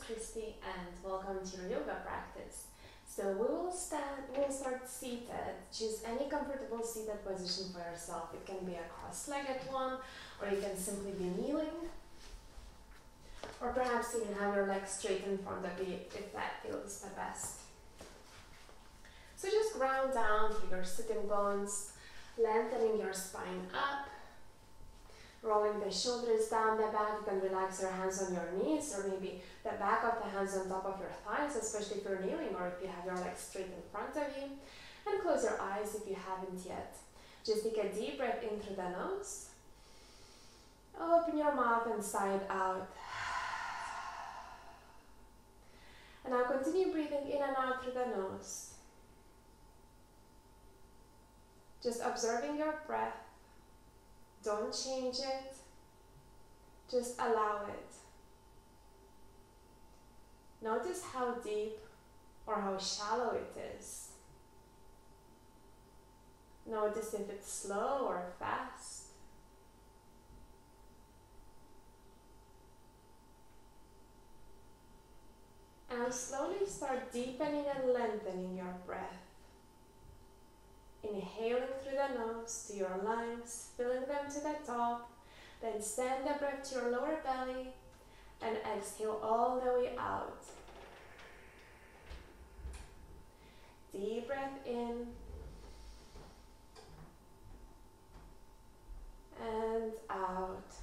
Kriste and welcome to your yoga practice. So we'll start seated. Choose any comfortable seated position for yourself. It can be a cross-legged one, or you can simply be kneeling. Or perhaps you can have your legs straight in front of you if that feels the best. So just ground down through your sitting bones, lengthening your spine up. Rolling the shoulders down the back. You can relax your hands on your knees, or maybe the back of the hands on top of your thighs, especially if you're kneeling or if you have your legs straight in front of you. And close your eyes if you haven't yet. Just take a deep breath in through the nose. Open your mouth and sigh it out. And now continue breathing in and out through the nose. Just observing your breath. Don't change it, just allow it. Notice how deep or how shallow it is. Notice if it's slow or fast. And slowly start deepening and lengthening your breath. Inhaling through the nose to your lungs, filling them to the top, then send the breath to your lower belly and exhale all the way out. Deep breath in and out.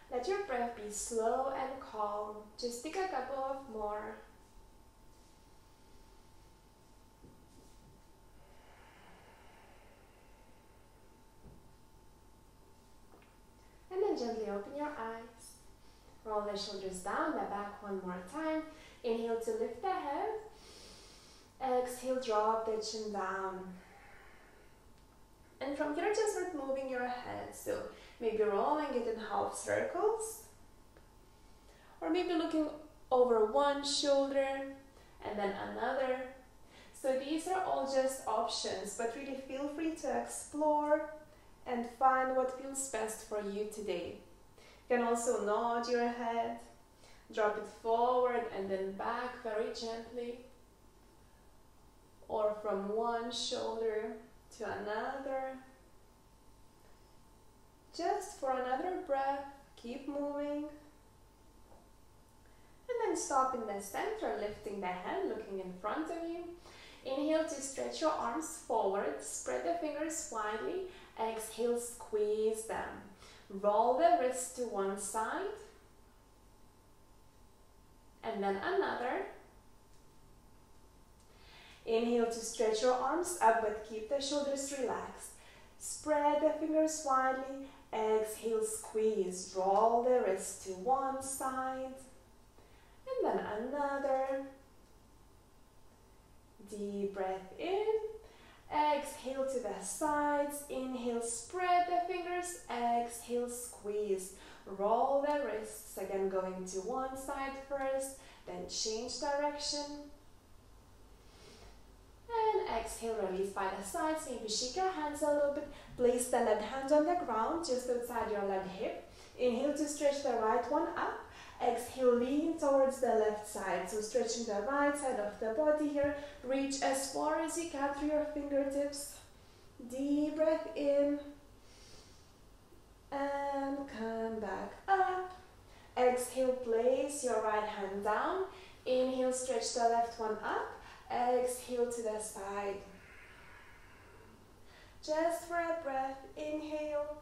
Let your breath be slow and calm. Just take a couple of more. Gently open your eyes. Roll the shoulders down, the back one more time. Inhale to lift the head. Exhale, drop the chin down. And from here, just start moving your head. So maybe rolling it in half circles. Or maybe looking over one shoulder and then another. So these are all just options, but really feel free to explore and find what feels best for you today. You can also nod your head, drop it forward and then back very gently, or from one shoulder to another. Just for another breath, keep moving. And then stop in the center, lifting the head, looking in front of you. Inhale to stretch your arms forward, spread the fingers widely. Exhale, squeeze them. Roll the wrists to one side. And then another. Inhale to stretch your arms up, but keep the shoulders relaxed. Spread the fingers widely. Exhale, squeeze. Roll the wrists to one side. And then another. Deep breath in. Exhale to the sides. Inhale, spread the fingers. Exhale, squeeze. Roll the wrists. Again, going to one side first, then change direction. And exhale, release by the sides. Maybe shake your hands a little bit. Place the left hand on the ground, just outside your left hip. Inhale to stretch the right one up. Exhale, lean towards the left side. So stretching the right side of the body here. Reach as far as you can through your fingertips. Deep breath in. And come back up. Exhale, place your right hand down. Inhale, stretch the left one up. Exhale to the side. Just for a breath, inhale.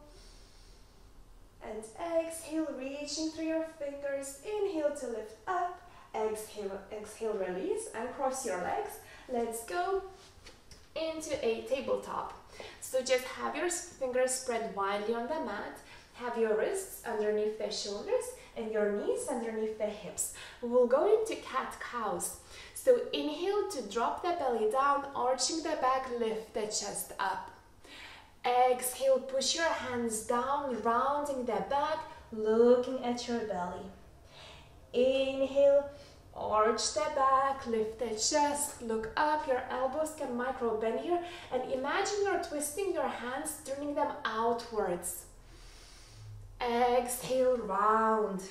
And exhale, reaching through your fingers. Inhale to lift up. Exhale, exhale, release and cross your legs. Let's go into a tabletop. So just have your fingers spread widely on the mat. Have your wrists underneath the shoulders and your knees underneath the hips. We will go into cat-cows. So inhale to drop the belly down, arching the back, lift the chest up. Exhale, push your hands down, rounding the back, looking at your belly. Inhale, arch the back, lift the chest, look up, your elbows can micro bend here, and imagine you're twisting your hands, turning them outwards. Exhale, round.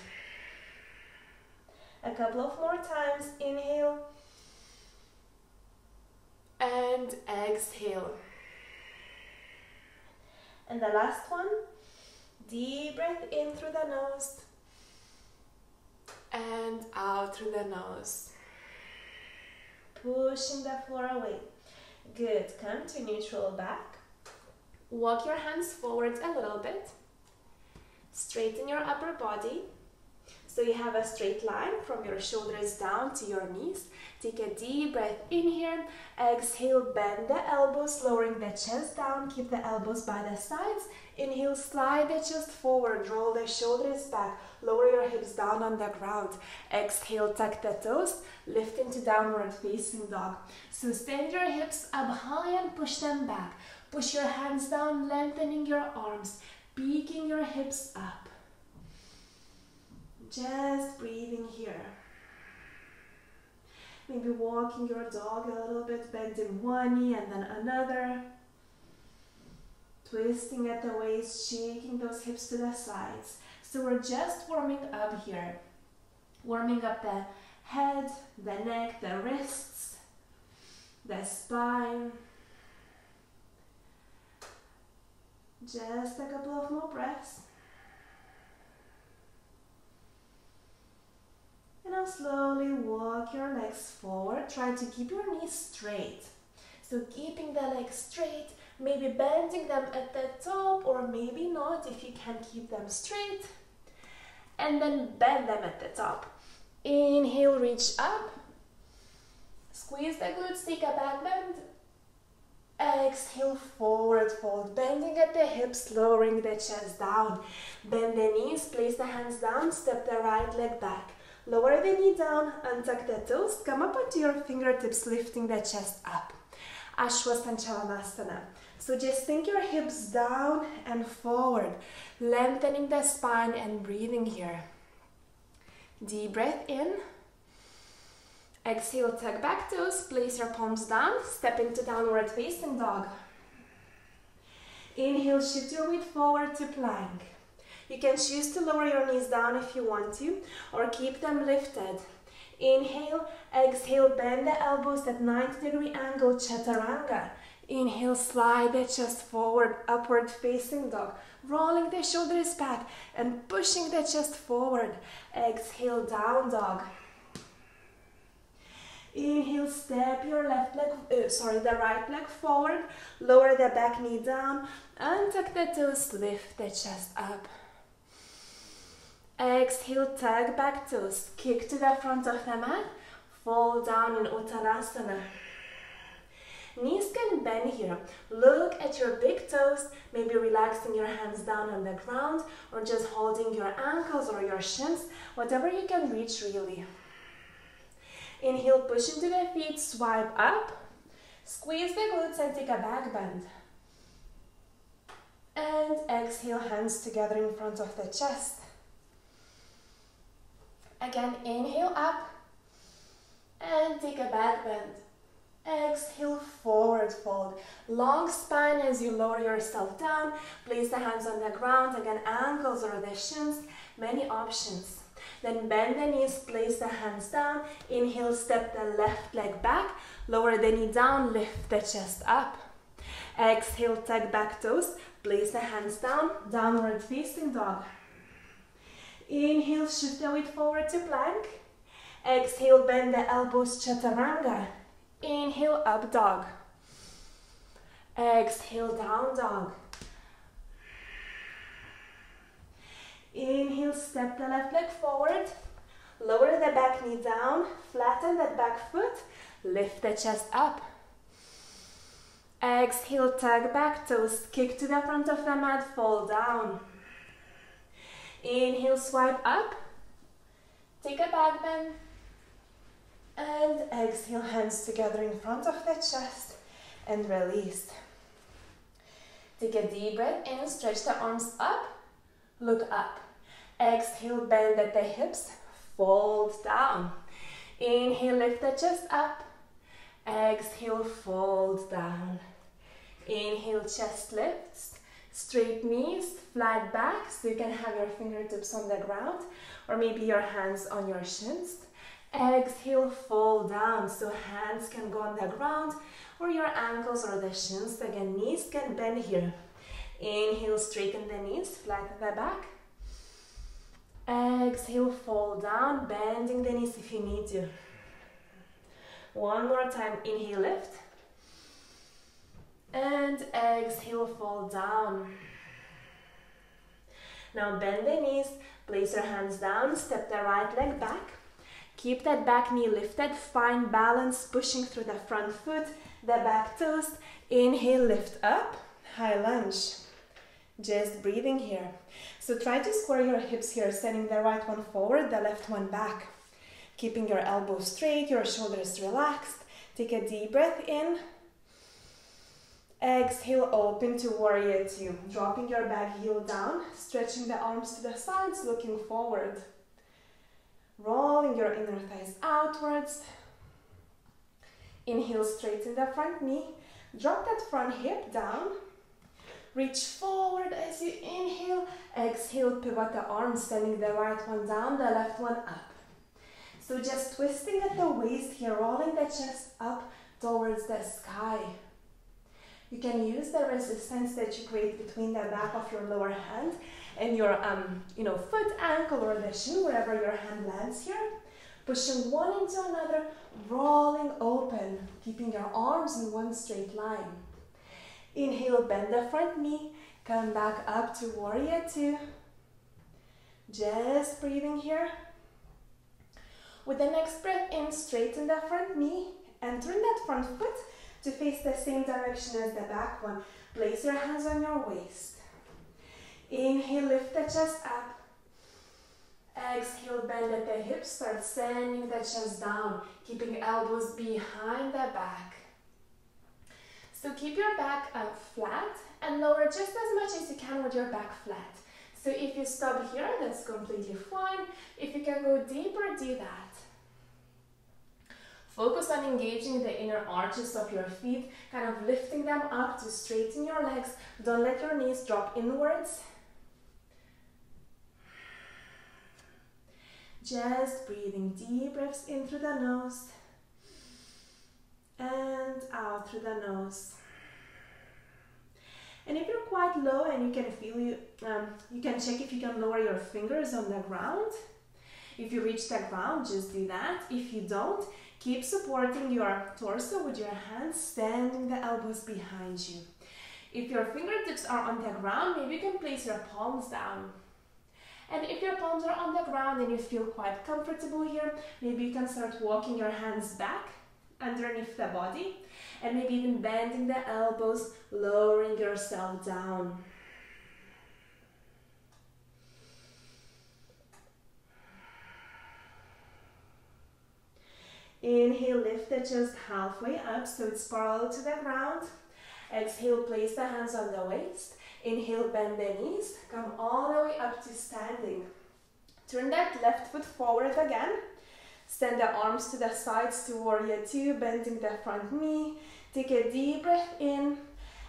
A couple of more times. Inhale. And exhale. And the last one. Deep breath in through the nose. And out through the nose. Pushing the floor away. Good. Come to neutral back. Walk your hands forward a little bit. Straighten your upper body. So you have a straight line from your shoulders down to your knees. Take a deep breath in here. Exhale, bend the elbows, lowering the chest down. Keep the elbows by the sides. Inhale, slide the chest forward. Roll the shoulders back. Lower your hips down on the ground. Exhale, tuck the toes. Lift into downward facing dog. So stand your hips up high and push them back. Push your hands down, lengthening your arms. Peeking your hips up. Just breathing here. Maybe walking your dog a little bit, bending one knee and then another. Twisting at the waist, shaking those hips to the sides. So we're just warming up here. Warming up the head, the neck, the wrists, the spine. Just a couple of more breaths. And now slowly walk your legs forward. Try to keep your knees straight. So keeping the legs straight, maybe bending them at the top or maybe not if you can keep them straight. And then bend them at the top. Inhale, reach up. Squeeze the glutes, take a back bend. Exhale, forward fold, bending at the hips, lowering the chest down. Bend the knees, place the hands down, step the right leg back. Lower the knee down, untuck the toes, come up onto your fingertips, lifting the chest up. Ashwasana. So just sink your hips down and forward, lengthening the spine and breathing here. Deep breath in. Exhale, tuck back toes, place your palms down, step into downward facing dog. Inhale, shift your weight forward to plank. You can choose to lower your knees down if you want to, or keep them lifted. Inhale, exhale, bend the elbows at 90-degree angle, chaturanga. Inhale, slide the chest forward, upward facing dog, rolling the shoulders back and pushing the chest forward. Exhale, down dog. Inhale, step your the right leg forward, lower the back knee down, untuck the toes, lift the chest up. Exhale, tug back toes, kick to the front of the mat, fall down in Uttanasana. Knees can bend here. Look at your big toes, maybe relaxing your hands down on the ground or just holding your ankles or your shins, whatever you can reach really. Inhale, push into the feet, swipe up, squeeze the glutes and take a back bend. And exhale, hands together in front of the chest. Again, inhale up and take a back bend. Exhale, forward fold. Long spine as you lower yourself down. Place the hands on the ground. Again, ankles or the shins. Many options. Then bend the knees, place the hands down. Inhale, step the left leg back. Lower the knee down, lift the chest up. Exhale, tug back toes. Place the hands down, downward facing dog. Inhale, shift the weight forward to plank. Exhale, bend the elbows, chaturanga. Inhale, up dog. Exhale, down dog. Inhale, step the left leg forward. Lower the back knee down. Flatten that back foot. Lift the chest up. Exhale, tug back toes. Kick to the front of the mat. Fall down. Inhale, swipe up. Take a back bend. And exhale, hands together in front of the chest. And release. Take a deep breath in. Stretch the arms up. Look up. Exhale, bend at the hips. Fold down. Inhale, lift the chest up. Exhale, fold down. Inhale, chest lifts. Straight knees, flat back, so you can have your fingertips on the ground, or maybe your hands on your shins. Exhale, fall down, so hands can go on the ground, or your ankles or the shins. Again, knees can bend here. Inhale, straighten the knees, flatten the back. Exhale, fall down, bending the knees if you need to. One more time, inhale, lift. And exhale, fall down. Now bend the knees, place your hands down, step the right leg back. Keep that back knee lifted, find balance, pushing through the front foot, the back toes. Inhale, lift up, high lunge. Just breathing here. So try to square your hips here, sending the right one forward, the left one back. Keeping your elbows straight, your shoulders relaxed. Take a deep breath in. Exhale, open to warrior two. Dropping your back heel down, stretching the arms to the sides, looking forward. Rolling your inner thighs outwards. Inhale, straighten the front knee. Drop that front hip down. Reach forward as you inhale. Exhale, pivot the arms, sending the right one down, the left one up. So just twisting at the waist here, rolling the chest up towards the sky. You can use the resistance that you create between the back of your lower hand and your foot, ankle, or the shin, wherever your hand lands here. Pushing one into another, rolling open, keeping your arms in one straight line. Inhale, bend the front knee, come back up to warrior two. Just breathing here. With the next breath in, straighten the front knee and turn that front foot to face the same direction as the back one. Place your hands on your waist. Inhale, lift the chest up. Exhale, bend at the hips, start sending the chest down, keeping elbows behind the back. So keep your back up flat and lower just as much as you can with your back flat. So if you stop here, that's completely fine. If you can go deeper, do that. Focus on engaging the inner arches of your feet, kind of lifting them up to straighten your legs. Don't let your knees drop inwards. Just breathing deep breaths in through the nose and out through the nose. And if you're quite low and you can feel you can check if you can lower your fingers on the ground. If you reach the ground, just do that. If you don't, keep supporting your torso with your hands, standing the elbows behind you. If your fingertips are on the ground, maybe you can place your palms down. And if your palms are on the ground and you feel quite comfortable here, maybe you can start walking your hands back underneath the body and maybe even bending the elbows, lowering yourself down. Inhale, lift the chest halfway up so it's parallel to the ground. Exhale, place the hands on the waist. Inhale, bend the knees, come all the way up to standing. Turn that left foot forward again. Send the arms to the sides to warrior two, bending the front knee. Take a deep breath in.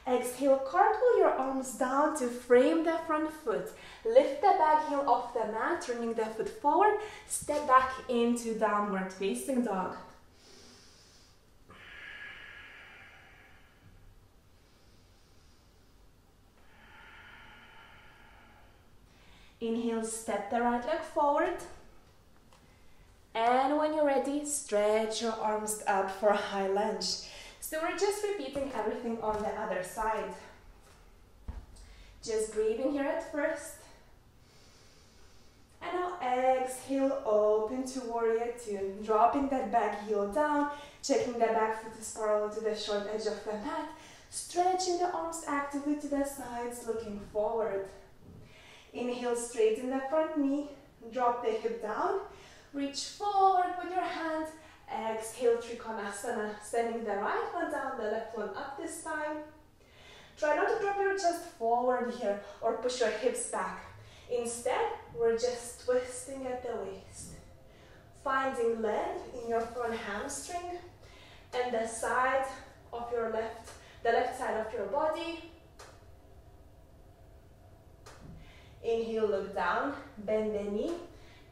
Exhale, cartwheel your arms down to frame the front foot. Lift the back heel off the mat, turning the foot forward. Step back into downward facing dog. Inhale, step the right leg forward. And when you're ready, stretch your arms up for a high lunge. So we're just repeating everything on the other side. Just breathing here at first. And now exhale, open to warrior two. Dropping that back heel down, checking the back foot is parallel to the short edge of the mat. Stretching the arms actively to the sides, looking forward. Inhale, straighten the front knee. Drop the hip down. Reach forward with your hand. Exhale, Trikonasana. Sending the right one down, the left one up this time. Try not to drop your chest forward here or push your hips back. Instead, we're just twisting at the waist. Finding length in your front hamstring and the side of your the left side of your body. Inhale, look down, bend the knee,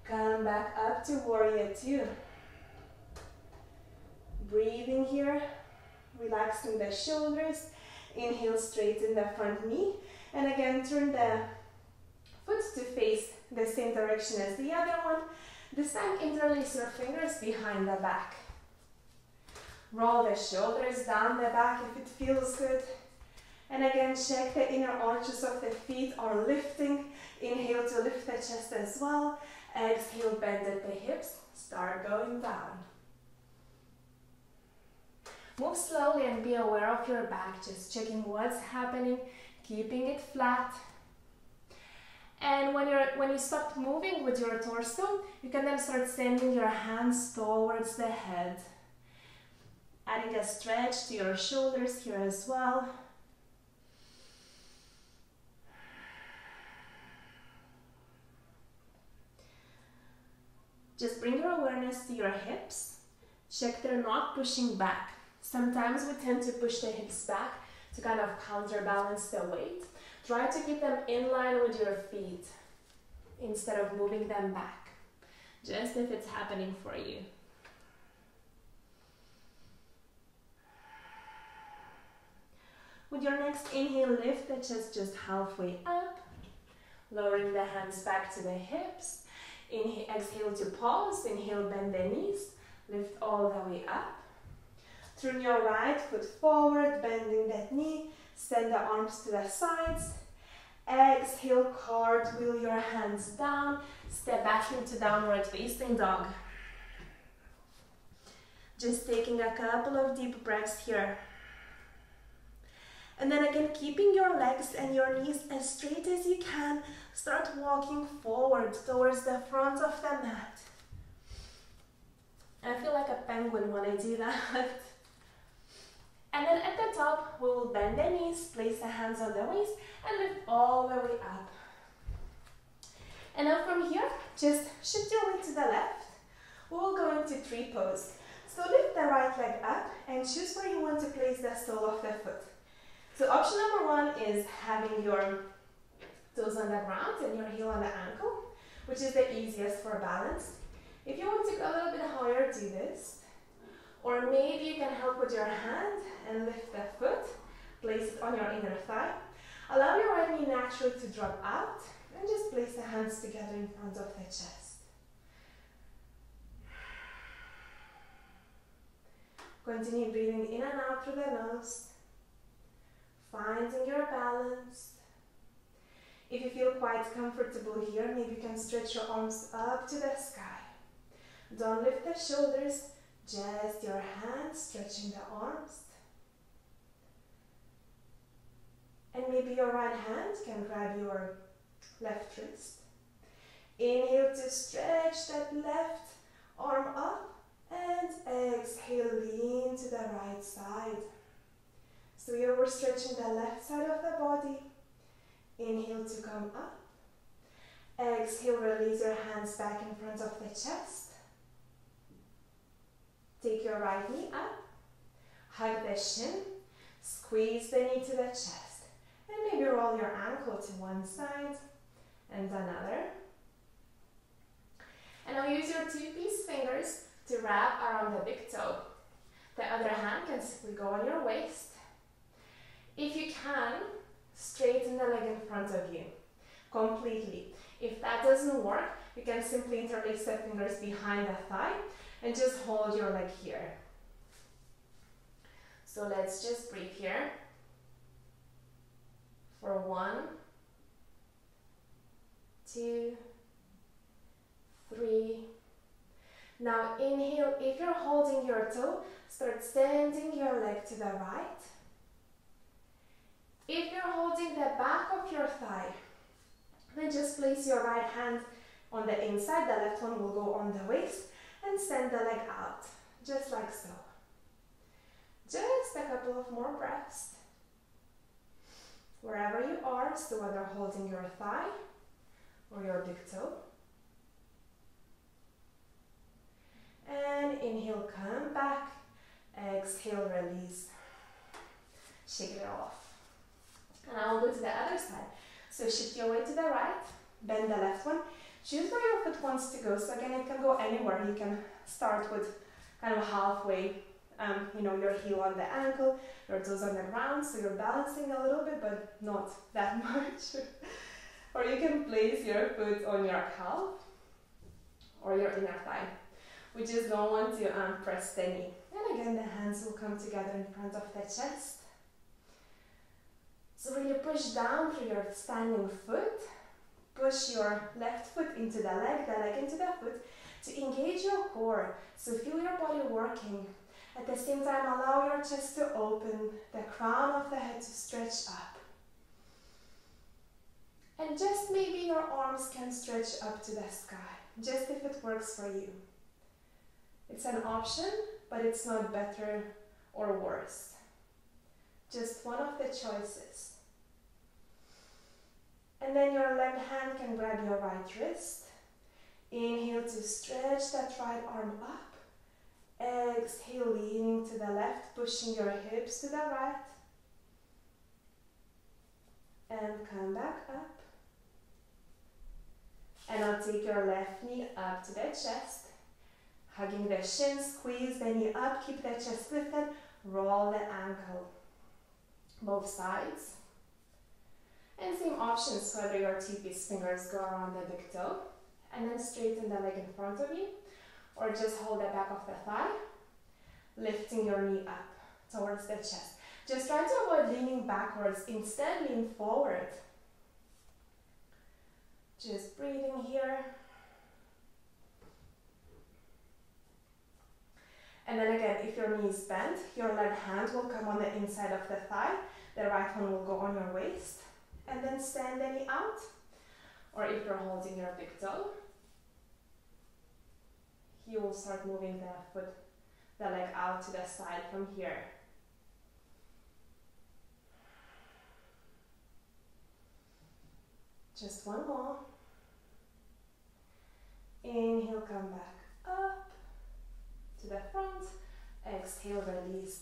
come back up to warrior two. Breathing here, relaxing the shoulders. Inhale, straighten the front knee, and again turn the foot to face the same direction as the other one. This time interlace your fingers behind the back. Roll the shoulders down the back if it feels good. And again, check the inner arches of the feet are lifting. Inhale to lift the chest as well. Exhale, bend at the hips. Start going down. Move slowly and be aware of your back, just checking what's happening, keeping it flat. And when you stop moving with your torso, you can then start sending your hands towards the head. Adding a stretch to your shoulders here as well. Just bring your awareness to your hips. Check they're not pushing back. Sometimes we tend to push the hips back to kind of counterbalance the weight. Try to keep them in line with your feet instead of moving them back, just if it's happening for you. With your next inhale, lift the chest just halfway up, lowering the hands back to the hips. Inhale, exhale to pause. Inhale, bend the knees, lift all the way up. Turn your right foot forward, bending that knee. Send the arms to the sides. Exhale, cartwheel your hands down. Step back into downward facing dog. Just taking a couple of deep breaths here. And then again, keeping your legs and your knees as straight as you can. Start walking forward towards the front of the mat. I feel like a penguin when I do that. And then at the top, we will bend the knees, place the hands on the waist, and lift all the way up. And now from here, just shift your weight to the left. We'll go into tree pose. So lift the right leg up and choose where you want to place the sole of the foot. So option number one is having your toes on the ground and your heel on the ankle, which is the easiest for balance. If you want to go a little bit higher, do this. Or maybe you can help with your hand and lift the foot, place it on your inner thigh. Allow your right knee naturally to drop out and just place the hands together in front of the chest. Continue breathing in and out through the nose, finding your balance. If you feel quite comfortable here, maybe you can stretch your arms up to the sky. Don't lift the shoulders, just your hands stretching the arms. And maybe your right hand can grab your left wrist. Inhale to stretch that left arm up, and exhale, lean to the right side. So here we're stretching the left side of the body. Inhale to come up. Exhale, release your hands back in front of the chest. Take your right knee up. Hug the shin. Squeeze the knee to the chest. And maybe roll your ankle to one side and another. And now use your two-piece fingers to wrap around the big toe. The other hand can simply go on your waist. If you can, straighten the leg in front of you completely. If that doesn't work, you can simply interlace the fingers behind the thigh and just hold your leg here. So let's just breathe here for 1, 2, 3. Now inhale, if you're holding your toe, start sending your leg to the right. If you're holding the back of your thigh, then just place your right hand on the inside, the left one will go on the waist, and send the leg out, just like so. Just a couple of more breaths. Wherever you are, so whether holding your thigh or your big toe. And inhale, come back. Exhale, release. Shake it off. And I will go to the other side. So shift your weight to the right. bend the left one. Choose where your foot wants to go. So again, it can go anywhere. You can start with kind of halfway, your heel on the ankle, your toes on the ground, so you're balancing a little bit, but not that much. Or you can place your foot on your calf or your inner thigh. We just don't want to press the knee. And again, the hands will come together in front of the chest. So really push down through your standing foot. Push your left foot into the leg into the foot to engage your core. So feel your body working. At the same time, allow your chest to open, the crown of the head to stretch up. And just maybe your arms can stretch up to the sky, just if it works for you. It's an option, but it's not better or worse. Just one of the choices. And then your left hand can grab your right wrist. Inhale to stretch that right arm up. Exhale, leaning to the left, pushing your hips to the right. And come back up. And now take your left knee up to the chest. Hugging the shin, squeeze the knee up, keep the chest lifted, roll the ankle. Both sides. And same options, whether your two-piece fingers go around the big toe, and then straighten the leg in front of you, or just hold the back of the thigh, lifting your knee up towards the chest. Just try to avoid leaning backwards, instead lean forward. Just breathing here. And then again, if your knee is bent, your left hand will come on the inside of the thigh, the right one will go on your waist, and then stand the knee out. Or if you're holding your big toe, you will start moving the leg out to the side from here. Just one more. Inhale, come back up to the front. Exhale, release.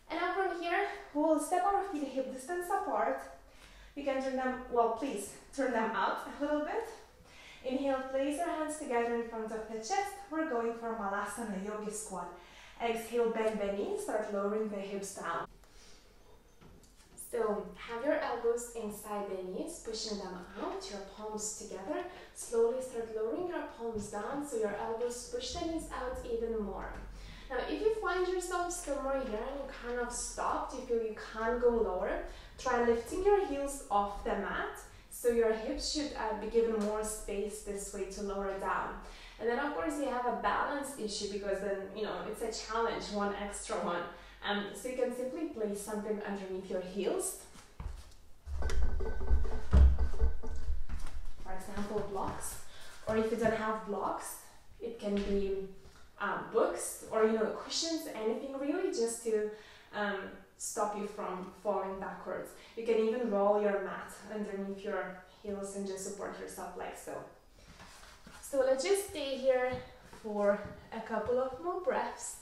And now from here, we'll step our feet hip distance apart. You can turn them, please turn them out a little bit. Inhale, place your hands together in front of the chest. We're going for Malasana Yogi Squat. Exhale, bend the knees, start lowering the hips down. So have your elbows inside the knees, pushing them out, your palms together. Slowly start lowering your palms down so your elbows push the knees out even more. Now if you find yourself still more here and you kind of stopped, you feel you can't go lower, try lifting your heels off the mat so your hips should be given more space this way to lower down. And then of course you have a balance issue because then, it's a challenge, one extra one. So you can simply place something underneath your heels. For example, blocks. Or if you don't have blocks, it can be books or cushions, anything really, just to stop you from falling backwards. You can even roll your mat underneath your heels and just support yourself like so. So let's just stay here for a couple of more breaths.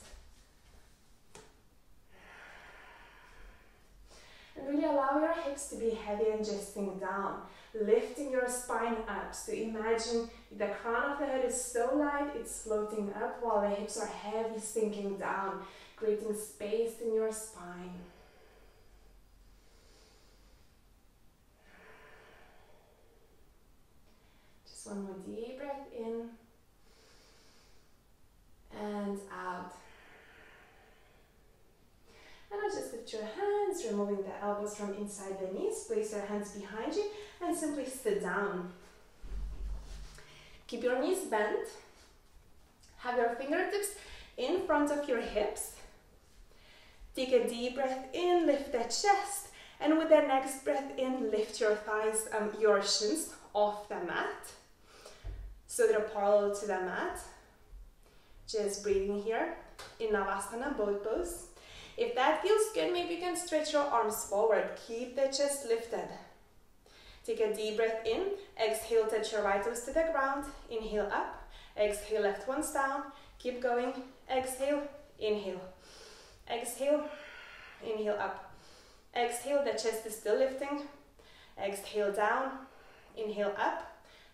And really allow your hips to be heavy and just sink down, lifting your spine up. So imagine the crown of the head is so light, it's floating up while the hips are heavy, sinking down, creating space in your spine. Just one more deep breath in and out. And now just lift your hands, removing the elbows from inside the knees. Place your hands behind you and simply sit down. Keep your knees bent. Have your fingertips in front of your hips. Take a deep breath in, lift the chest. And with the next breath in, lift your thighs, your shins off the mat, so they're parallel to the mat. Just breathing here in Navasana, both pose. If that feels good, maybe you can stretch your arms forward. Keep the chest lifted. Take a deep breath in. Exhale, touch your right toes to the ground. Inhale up. Exhale, left one's down. Keep going. Exhale, inhale. Exhale, inhale up. Exhale, the chest is still lifting. Exhale down, inhale up.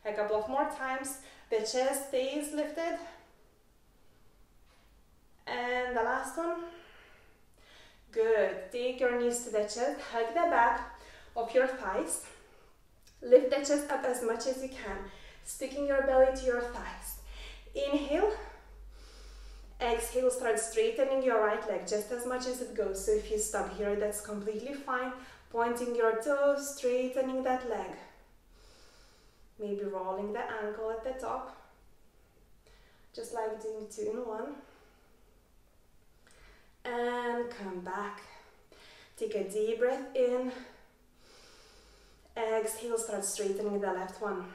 A couple of more times. The chest stays lifted. And the last one. Good. Take your knees to the chest. Hug the back of your thighs. Lift the chest up as much as you can, sticking your belly to your thighs. Inhale. Exhale, start straightening your right leg just as much as it goes. So if you stop here, that's completely fine. Pointing your toes, straightening that leg. Maybe rolling the ankle at the top. Just like doing 2 in 1. And come back. Take a deep breath in. Exhale, start straightening the left one.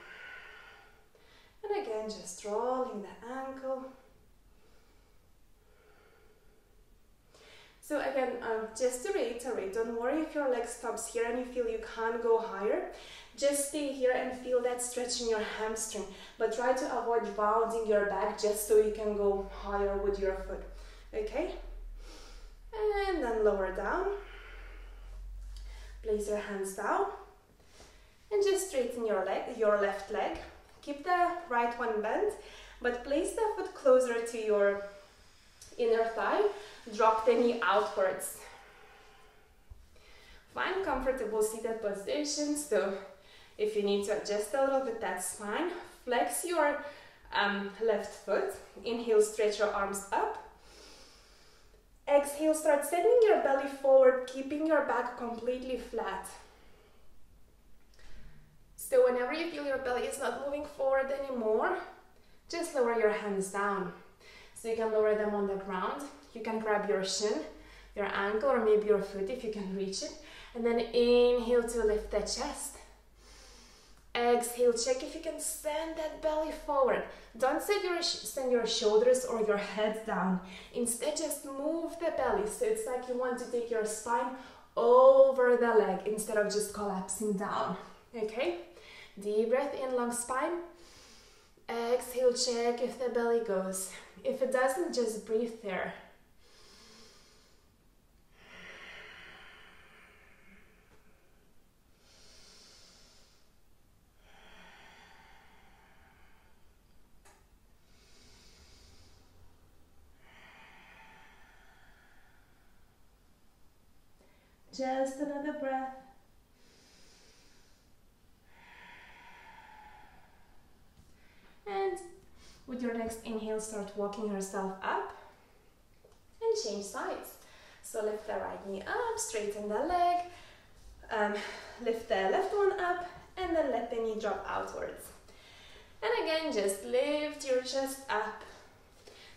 And again, just rolling the ankle. So again, just to reiterate, don't worry if your leg stops here and you feel you can't go higher. Just stay here and feel that stretch in your hamstring. But try to avoid rounding your back just so you can go higher with your foot. Okay? And then lower down. Place your hands down. And just straighten your left leg. Keep the right one bent, but place the foot closer to your inner thigh. Drop the knee outwards. Find comfortable seated position. So if you need to adjust a little bit, that's fine. Flex your left foot. Inhale, stretch your arms up. Exhale, start sending your belly forward, keeping your back completely flat. So whenever you feel your belly is not moving forward anymore, just lower your hands down. So you can lower them on the ground. You can grab your shin, your ankle, or maybe your foot if you can reach it. And then inhale to lift the chest. Exhale, check if you can send that belly forward. Don't send your shoulders or your head down. Instead, just move the belly. So it's like you want to take your spine over the leg instead of just collapsing down. Okay? Deep breath in, long spine. Exhale, check if the belly goes. If it doesn't, just breathe there. Just another breath. And with your next inhale, start walking yourself up and change sides. So lift the right knee up, straighten the leg, lift the left one up, and then let the knee drop outwards. And again, just lift your chest up.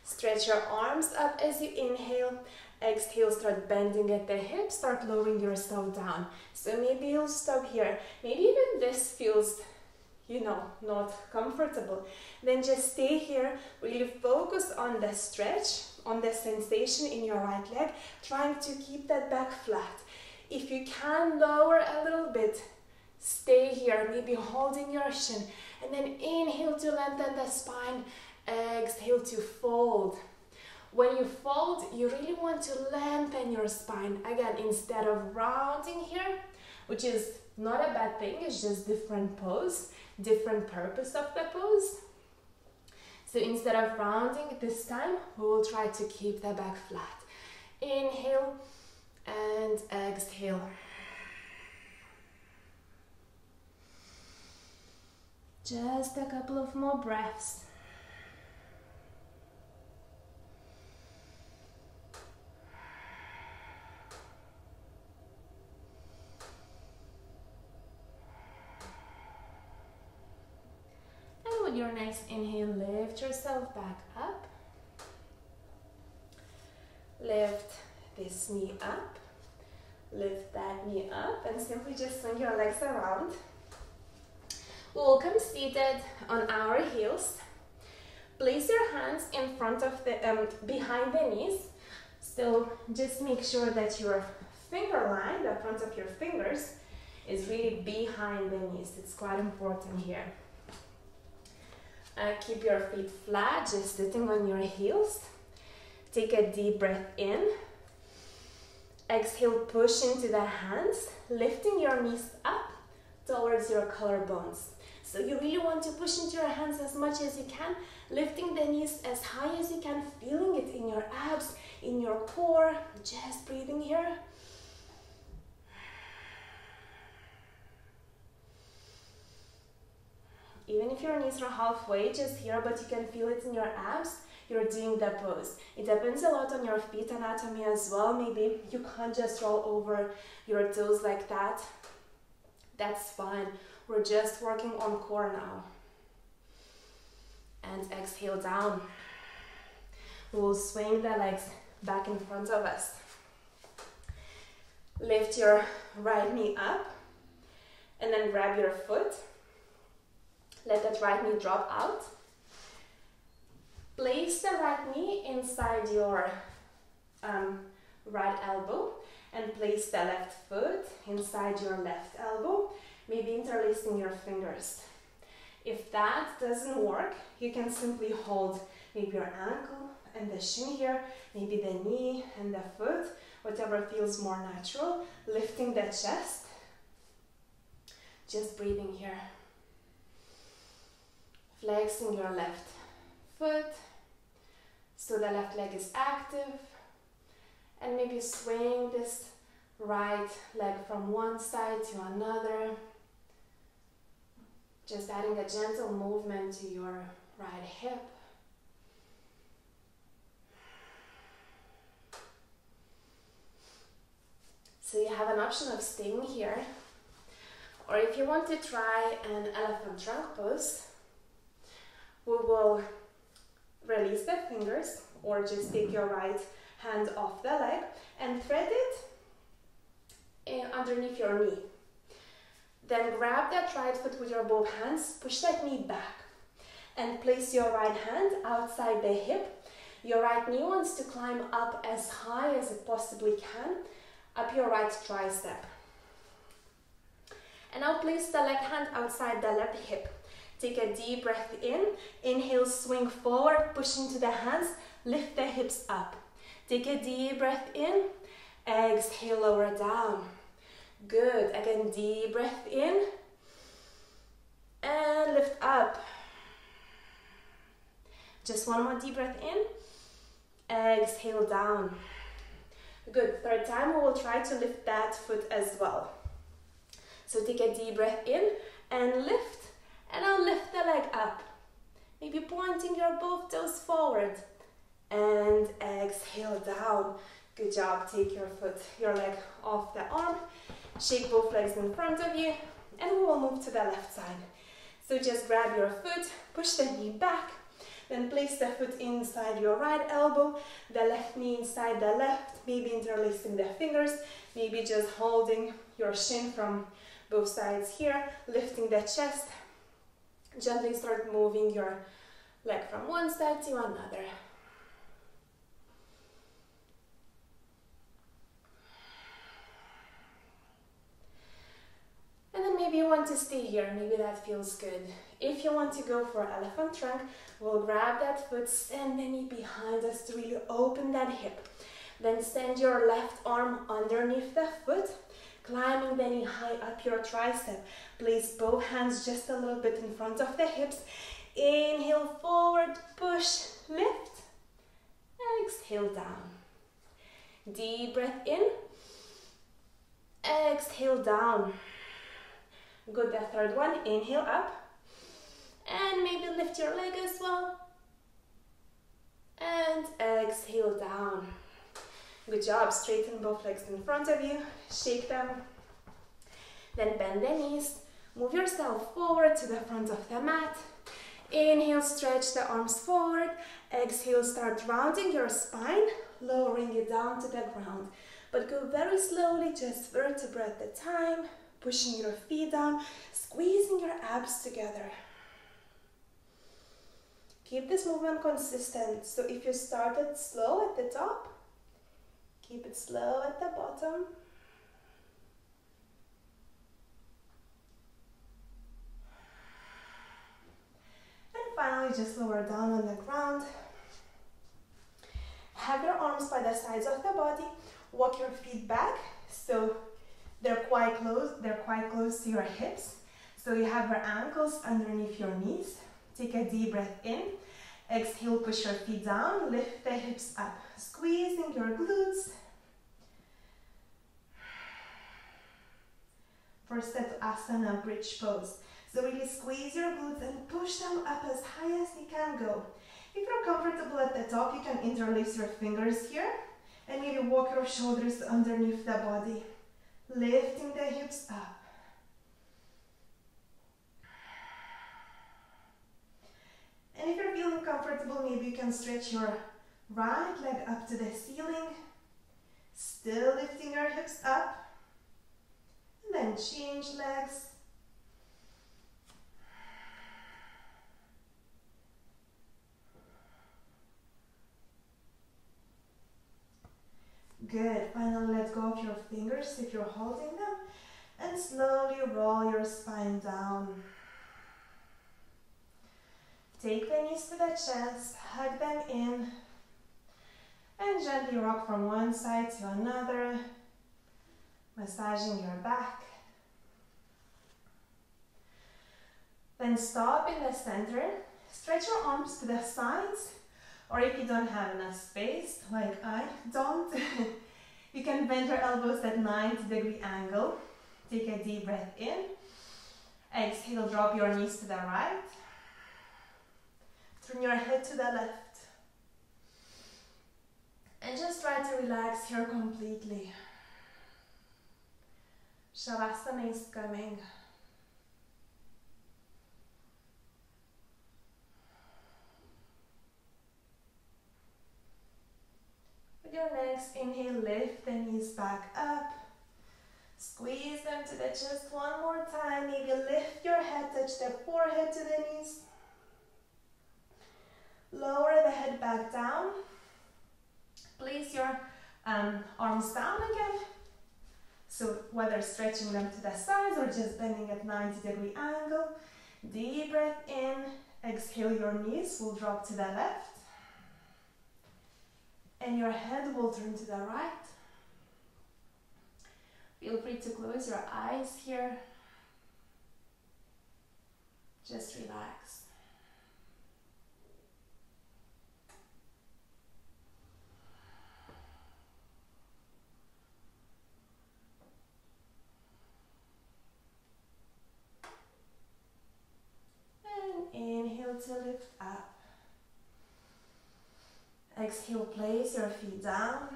Stretch your arms up as you inhale. Exhale, start bending at the hips, start lowering yourself down. So maybe you'll stop here. Maybe even this feels, not comfortable. Then just stay here, really focus on the stretch, on the sensation in your right leg, trying to keep that back flat. If you can lower a little bit, stay here, maybe holding your shin. And then inhale to lengthen the spine, exhale to fold. When you fold, you really want to lengthen your spine. Again, instead of rounding here, which is not a bad thing, it's just different pose, different purpose of the pose. So instead of rounding this time, we will try to keep the back flat. Inhale and exhale. Just a couple of more breaths. Your next inhale, lift yourself back up. Lift this knee up. Lift that knee up and simply just swing your legs around. We'll come seated on our heels. Place your hands in front of the behind the knees. So just make sure that your finger line, the front of your fingers, is really behind the knees. It's quite important here. Keep your feet flat, just sitting on your heels. Take a deep breath in. Exhale, push into the hands, lifting your knees up, towards your collarbones. So you really want to push into your hands as much as you can, lifting the knees as high as you can, feeling it in your abs, in your core. Just breathing here. Even if your knees are halfway, just here, but you can feel it in your abs, you're doing the pose. It depends a lot on your feet anatomy as well. Maybe you can't just roll over your toes like that. That's fine. We're just working on core now. And exhale down. We'll swing the legs back in front of us. Lift your right knee up and then grab your foot. Let that right knee drop out. Place the right knee inside your right elbow and place the left foot inside your left elbow, maybe interlacing your fingers. If that doesn't work, you can simply hold maybe your ankle and the shin here, maybe the knee and the foot, whatever feels more natural, lifting the chest. Just breathing here. Flexing your left foot, so the left leg is active, and maybe swing this right leg from one side to another, just adding a gentle movement to your right hip. So you have an option of staying here, or if you want to try an elephant trunk pose, we will release the fingers or just take your right hand off the leg and thread it underneath your knee. Then grab that right foot with your both hands, push that knee back and place your right hand outside the hip. Your right knee wants to climb up as high as it possibly can, up your right tricep. And now place the left hand outside the left hip. Take a deep breath in, inhale, swing forward, push into the hands, lift the hips up. Take a deep breath in, exhale, lower down. Good, again, deep breath in, and lift up. Just one more deep breath in, exhale, down. Good, third time we will try to lift that foot as well. So take a deep breath in and lift. And now lift the leg up, maybe pointing your both toes forward, and exhale down. Good job. Take your leg off the arm, shake both legs in front of you, and we will move to the left side. So just grab your foot, push the knee back, then place the foot inside your right elbow, the left knee inside the left, maybe interlacing the fingers, maybe just holding your shin from both sides here, lifting the chest. Gently start moving your leg from one side to another. And then maybe you want to stay here, maybe that feels good. If you want to go for elephant trunk, we'll grab that foot, send the knee behind us to really open that hip. Then send your left arm underneath the foot, climbing the knee high up your tricep. Place both hands just a little bit in front of the hips. Inhale, forward, push, lift. Exhale, down. Deep breath in. Exhale, down. Good, the third one. Inhale, up. And maybe lift your leg as well. And exhale, down. Good job. Straighten both legs in front of you. Shake them. Then bend the knees. Move yourself forward to the front of the mat. Inhale, stretch the arms forward. Exhale, start rounding your spine, lowering it down to the ground. But go very slowly, just vertebra at a time, pushing your feet down, squeezing your abs together. Keep this movement consistent. So if you started slow at the top, keep it slow at the bottom. And finally, just lower down on the ground. Have your arms by the sides of the body. Walk your feet back so they're quite close to your hips. So you have your ankles underneath your knees. Take a deep breath in. Exhale, push your feet down, lift the hips up, squeezing your glutes. First step to Asana, bridge pose. So really squeeze your glutes and push them up as high as you can go. If you're comfortable at the top, you can interlace your fingers here and maybe walk your shoulders underneath the body, lifting the hips up. And if you're feeling comfortable, maybe you can stretch your right leg up to the ceiling, still lifting your hips up, and then change legs. Good. Finally, let go of your fingers if you're holding them, and slowly roll your spine down. Take the knees to the chest, hug them in, and gently rock from one side to another, massaging your back. Then stop in the center, stretch your arms to the sides, or if you don't have enough space, like I don't, you can bend your elbows at 90-degree angle. Take a deep breath in, exhale, drop your knees to the right. Turn your head to the left. And just try to relax here completely. Shavasana is coming. With your next inhale, lift the knees back up. Squeeze them to the chest one more time. Maybe lift your head, touch the forehead to the knees. Lower the head back down. Place your arms down again. So whether stretching them to the sides or just bending at 90-degree angle. Deep breath in. Exhale, your knees will drop to the left. And your head will turn to the right. Feel free to close your eyes here. Just relax. Inhale to lift up. Exhale, place your feet down.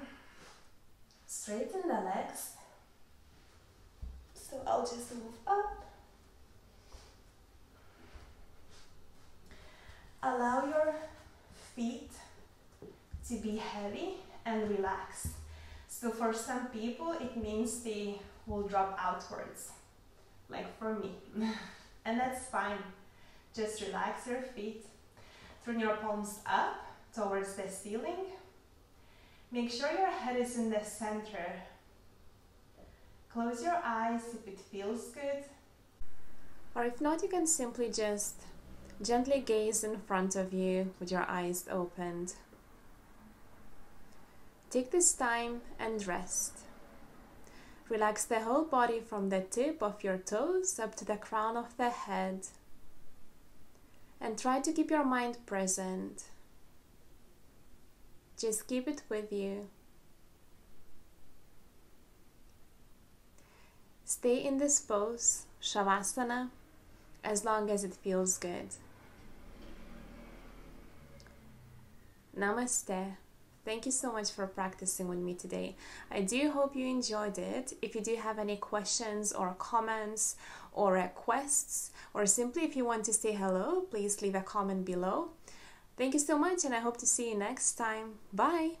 Straighten the legs. So I'll just move up. Allow your feet to be heavy and relaxed. So for some people, it means they will drop outwards, like for me. And that's fine. Just relax your feet. Turn your palms up towards the ceiling. Make sure your head is in the center. Close your eyes if it feels good. Or if not, you can simply just gently gaze in front of you with your eyes opened. Take this time and rest. Relax the whole body from the tip of your toes up to the crown of the head. And try to keep your mind present. Just keep it with you. Stay in this pose, Shavasana, as long as it feels good. Namaste. Thank you so much for practicing with me today. I do hope you enjoyed it. If you do have any questions or comments or requests, or simply if you want to say hello, please leave a comment below. Thank you so much, and I hope to see you next time. Bye!